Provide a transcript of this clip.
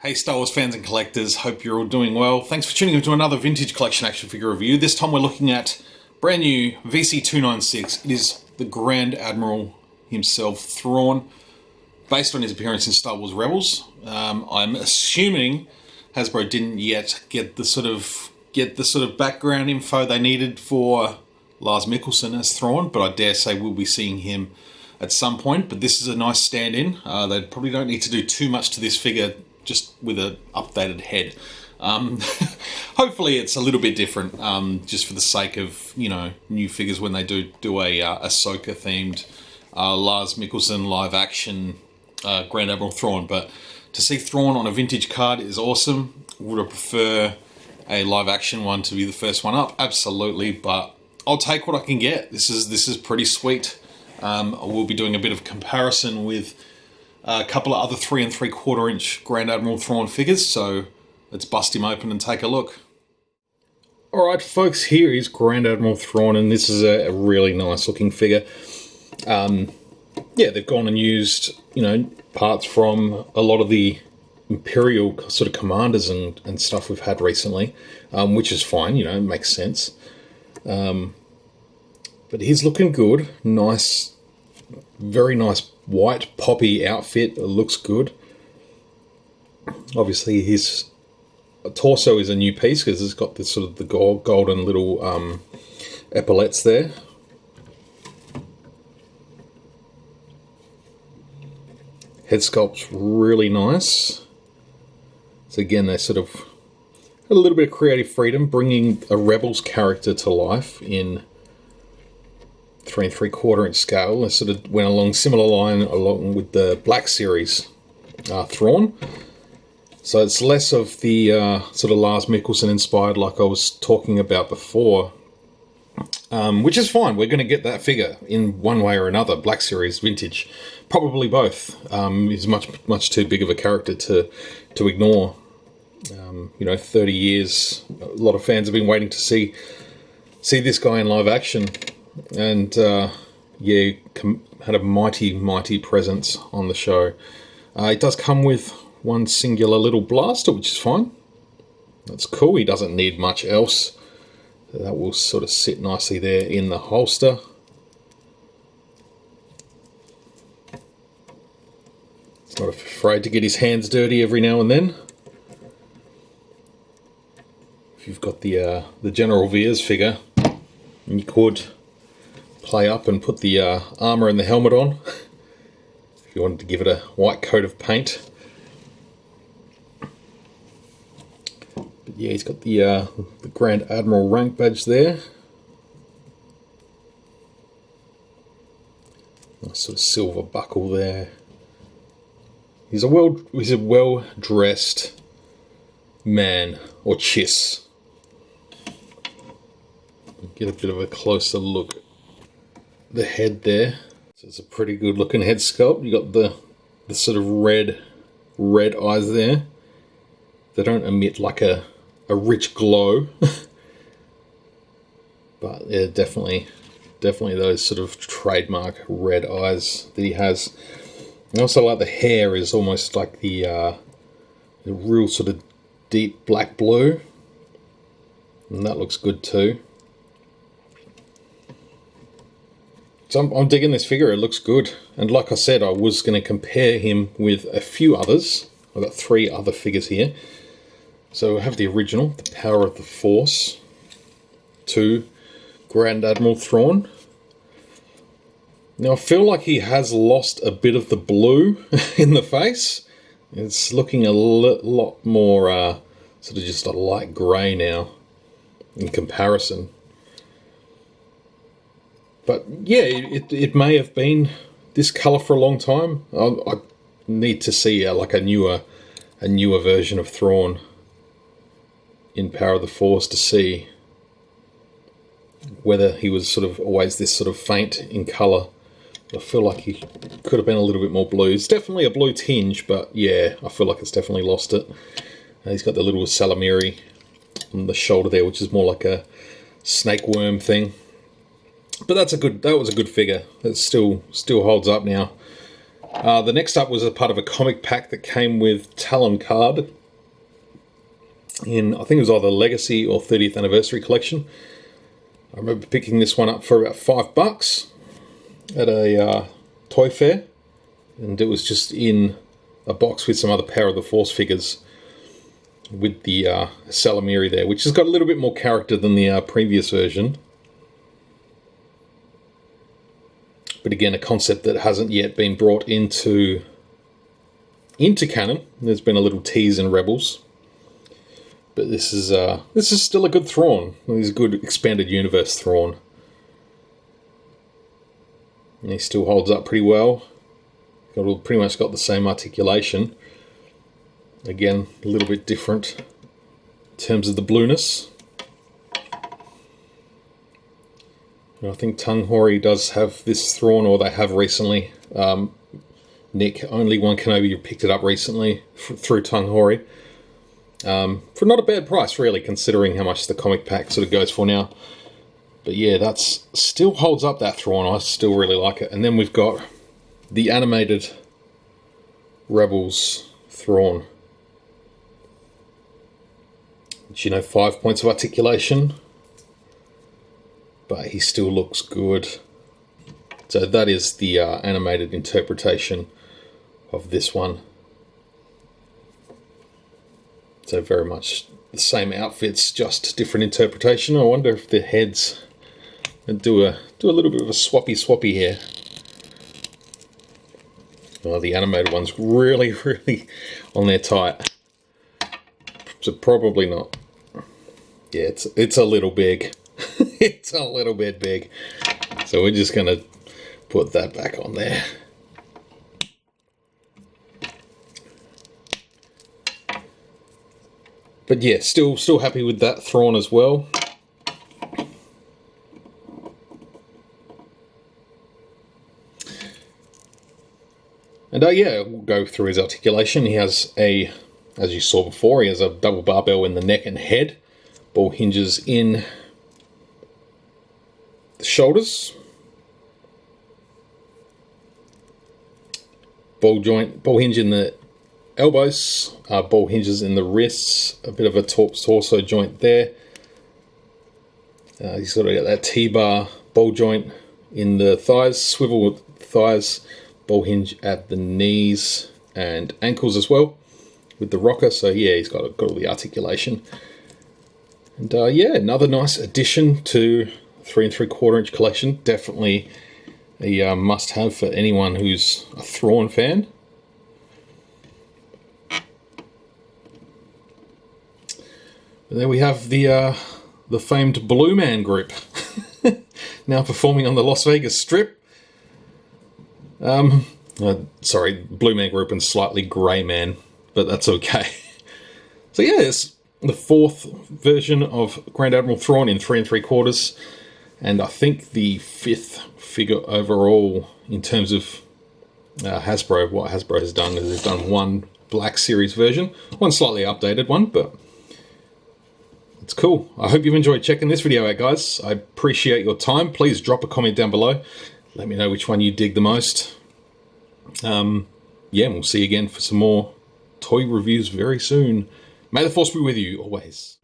Hey Star Wars fans and collectors, hope you're all doing well. Thanks for tuning in to another vintage collection action figure review. This time we're looking at brand new VC296. It is the Grand Admiral himself, Thrawn, based on his appearance in Star Wars Rebels. I'm assuming Hasbro didn't yet get the sort of background info they needed for Lars Mikkelsen as Thrawn, but I dare say we'll be seeing him at some point. But this is a nice stand-in. They probably don't need to do too much to this figure just with an updated head. Hopefully it's a little bit different, just for the sake of, you know, new figures when they do a Ahsoka themed Lars Mikkelsen live action Grand Admiral Thrawn. But to see Thrawn on a vintage card is awesome. Would I prefer a live action one to be the first one up? Absolutely, but I'll take what I can get. This is pretty sweet. I will be doing a bit of comparison with a couple of other 3 3/4 inch Grand Admiral Thrawn figures, so let's bust him open and take a look. Alright folks, here is Grand Admiral Thrawn, and this is a really nice looking figure. Yeah, they've gone and used, you know, parts from a lot of the Imperial sort of commanders and stuff we've had recently, which is fine, you know, it makes sense. But he's looking good. Nice, very nice white poppy outfit. It looks good. Obviously his torso is a new piece because it's got this sort of the golden little epaulets there. Head sculpt's really nice. So again, they sort of had a little bit of creative freedom, bringing a Rebels character to life in 3 3/4 inch scale. They sort of went along similar line along with the Black Series Thrawn. So it's less of the sort of Lars Mikkelsen inspired, like I was talking about before, which is fine. We're going to get that figure in one way or another. Black Series, vintage, probably both. He's much too big of a character to ignore. You know, 30 years. A lot of fans have been waiting to see this guy in live action. And yeah, had a mighty presence on the show. It does come with one singular little blaster, which is fine. That's cool. He doesn't need much else. So that will sort of sit nicely there in the holster. He's not afraid to get his hands dirty every now and then. If you've got the General Veers figure, you could play up and put the armour and the helmet on if you wanted to give it a white coat of paint. But yeah, he's got the Grand Admiral rank badge there. Nice sort of silver buckle there. He's a well dressed man, or chiss. Get a bit of a closer look. The head there, so it's a pretty good looking head sculpt. You got the sort of red eyes there. They don't emit like a rich glow, but yeah, definitely those sort of trademark red eyes that he has. I also like the hair is almost like the real sort of deep black blue, and that looks good too. So I'm digging this figure, it looks good. And like I said, I was going to compare him with a few others. I've got 3 other figures here. So I have the original, the Power of the Force, 2, Grand Admiral Thrawn. Now I feel like he has lost a bit of the blue in the face. It's looking a lot more sort of just a light grey now in comparison. But yeah, it may have been this colour for a long time. I need to see like a newer version of Thrawn in Power of the Force to see whether he was sort of always this sort of faint in colour. I feel like he could have been a little bit more blue. It's definitely a blue tinge, but yeah, I feel like it's definitely lost it. He's got the little salamiri on the shoulder there, which is more like a snake worm thing. But that was a good figure. It still holds up now. The next up was a part of a comic pack that came with Talon Card in, I think it was either Legacy or 30th Anniversary Collection. I remember picking this one up for about $5 at a toy fair, and it was just in a box with some other Power of the Force figures with the Salamiri there, which has got a little bit more character than the previous version. But again, a concept that hasn't yet been brought into canon. There's been a little tease in Rebels, but this is still a good Thrawn. He's a good expanded universe Thrawn, and he still holds up pretty well. Pretty much got the same articulation. Again, a little bit different in terms of the blueness. I think Tung Hori does have this Thrawn, or they have recently. Nick, only one Kenobi, picked it up recently through Tung Hori. For not a bad price, really, considering how much the comic pack sort of goes for now. But yeah, that's still holds up, that Thrawn. I still really like it. And then we've got the animated Rebels Thrawn. Which, 5 points of articulation. But he still looks good. So that is the animated interpretation of this one. So very much the same outfits, just different interpretation. I wonder if the heads do a little bit of a swappy here. Oh, the animated one's really on there tight. So probably not. Yeah, it's a little big. It's a little bit big. So we're just going to put that back on there. But yeah, still happy with that Thrawn as well. And yeah, we'll go through his articulation. He has as you saw before, he has a double barbell in the neck and head. Ball hinges in the shoulders. Ball hinge in the elbows. Ball hinges in the wrists. A bit of a torso joint there. He's got that T-bar ball joint in the thighs, swivel with thighs, ball hinge at the knees and ankles as well with the rocker. So yeah, he's got all the articulation. And yeah, another nice addition to 3 3/4 inch collection. Definitely a must-have for anyone who's a Thrawn fan. And there we have the famed Blue Man group now performing on the Las Vegas Strip. Sorry, Blue Man group and slightly Grey Man, but that's okay. So yeah, it's the 4th version of Grand Admiral Thrawn in 3 3/4, and I think the 5th figure overall in terms of Hasbro. What Hasbro has done is they've done one Black Series version, one slightly updated one, but it's cool. I hope you've enjoyed checking this video out, guys. I appreciate your time. Please drop a comment down below. Let me know which one you dig the most. Yeah, and we'll see you again for some more toy reviews very soon. May the Force be with you always.